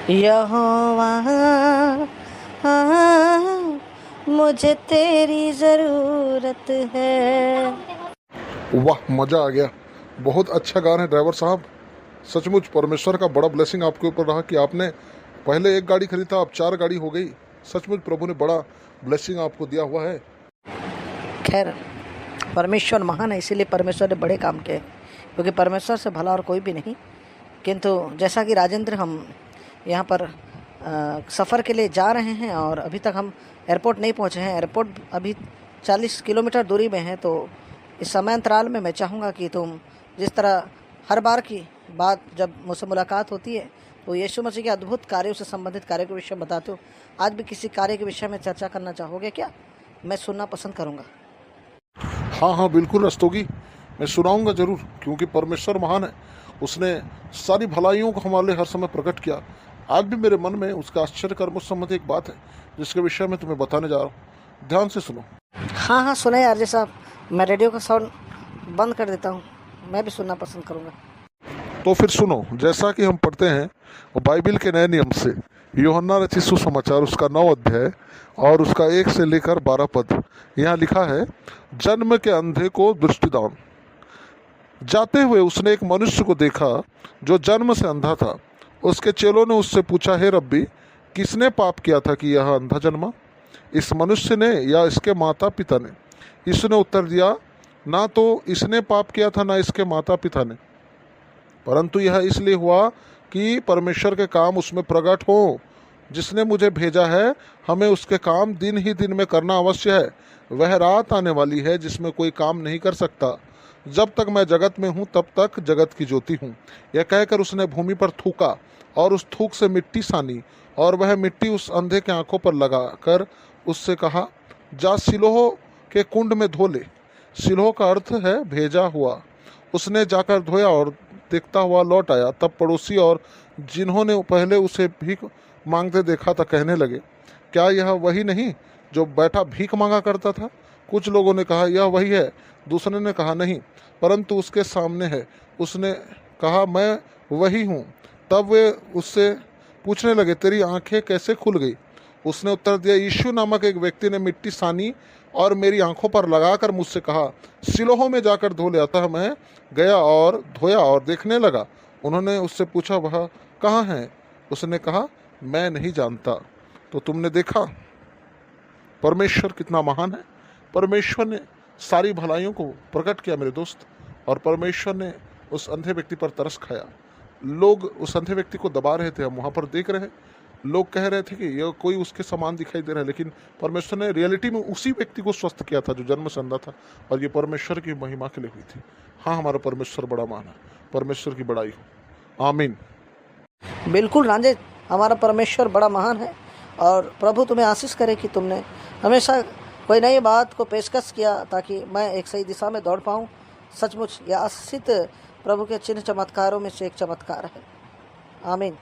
यहोवा, मुझे तेरी ज़रूरत है। वाह, मज़ा आ गया। बहुत अच्छा गाना है ड्राइवर साहब। सचमुच परमेश्वर का बड़ा ब्लेसिंग आपके ऊपर रहा कि आपने पहले एक गाड़ी खरीदा, अब 4 गाड़ी हो गई। सचमुच प्रभु ने बड़ा ब्लेसिंग आपको दिया हुआ है। खैर, परमेश्वर महान है, इसीलिए परमेश्वर ने बड़े काम किए, क्योंकि परमेश्वर से भला और कोई भी नहीं। किंतु जैसा कि राजेंद्र, हम यहाँ पर सफ़र के लिए जा रहे हैं और अभी तक हम एयरपोर्ट नहीं पहुँचे हैं। एयरपोर्ट अभी 40 किलोमीटर दूरी में है। तो इस समय अंतराल में मैं चाहूँगा कि तुम जिस तरह हर बार की बात जब मुझसे मुलाकात होती है तो यीशु मसीह के अद्भुत कार्यों से संबंधित कार्यों के विषय में बताते हो, आज भी किसी कार्य के विषय में चर्चा करना चाहोगे क्या? मैं सुनना पसंद करूँगा। हाँ हाँ, बिल्कुल रस्तोगी, मैं सुनाऊंगा जरूर, क्योंकि परमेश्वर महान है। उसने सारी भलाइयों को हमारे लिए हर समय प्रकट किया। आज भी मेरे मन में उसका आश्चर्य कर्म संबंधी एक बात है जिसके विषय में तुम्हें बताने जा रहा हूँ। ध्यान से सुनो। हाँ हाँ, सुने आरजे साहब। मैं रेडियो का साउंड बंद कर देता हूँ, मैं भी सुनना पसंद करूँगा। तो फिर सुनो, जैसा कि हम पढ़ते हैं बाइबिल के नए नियम से, यूहन्ना रचित सुसमाचार उसका 9 अध्याय और उसका 1 से लेकर 12 पद। यहाँ लिखा है, जन्म के अंधे को दृष्टिदान। जाते हुए उसने एक मनुष्य को देखा जो जन्म से अंधा था। उसके चेलों ने उससे पूछा, हे रब्बी, किसने पाप किया था कि यह अंधा जन्मा, इस मनुष्य ने या इसके माता पिता ने? यीशु ने उत्तर दिया, ना तो इसने पाप किया था ना इसके माता पिता ने, परंतु यह इसलिए हुआ कि परमेश्वर के काम उसमें प्रकट हो। जिसने मुझे भेजा है, हमें उसके काम दिन ही दिन में करना अवश्य है। वह रात आने वाली है जिसमें कोई काम नहीं कर सकता। जब तक मैं जगत में हूँ तब तक जगत की ज्योति हूँ। यह कहकर उसने भूमि पर थूका और उस थूक से मिट्टी सानी, और वह मिट्टी उस अंधे के आंखों पर लगा कर उससे कहा, जा सिलोह के कुंड में धो ले। सिलोह का अर्थ है भेजा हुआ। उसने जाकर धोया और देखता हुआ लौट आया। तब पड़ोसी और जिन्होंने पहले उसे भीख मांगते देखा था कहने लगे, क्या यह वही नहीं जो बैठा भीख मांगा करता था? कुछ लोगों ने कहा, यह वही है। दूसरे ने कहा, नहीं, परंतु उसके सामने है। उसने कहा, मैं वही हूँ। तब वे उससे पूछने लगे, तेरी आंखें कैसे खुल गई? उसने उत्तर दिया, यीशु नामक एक व्यक्ति ने मिट्टी सानी और मेरी आंखों पर लगाकर मुझसे कहा, सिलोह में जाकर धो ले। अतः मैं गया और धोया और देखने लगा। उन्होंने उससे पूछा, वह कहाँ है? उसने कहा, मैं नहीं जानता। तो तुमने देखा परमेश्वर कितना महान है। परमेश्वर ने सारी भलाइयों को प्रकट किया मेरे दोस्त, और परमेश्वर ने उस अंधे व्यक्ति पर तरस खाया। लोग उस अंधे व्यक्ति को दबा रहे थे, हम वहाँ पर देख रहे हैं। लोग कह रहे थे कि यह कोई उसके समान दिखाई दे रहा है, लेकिन परमेश्वर ने रियलिटी में उसी व्यक्ति को स्वस्थ किया था जो जन्म से अंधा था, और ये परमेश्वर की महिमा के लिए हुई थी। हाँ, हमारा परमेश्वर बड़ा महान है। परमेश्वर की बड़ाई हो। आमीन। बिल्कुल राजे, हमारा परमेश्वर बड़ा महान है, और प्रभु तुम्हें आशीष करे कि तुमने हमेशा कोई नई बात को पेशकश किया ताकि मैं एक सही दिशा में दौड़ पाऊँ। सचमुच यह आशीषित प्रभु के चिन्ह चमत्कारों में से एक चमत्कार है। आमीन।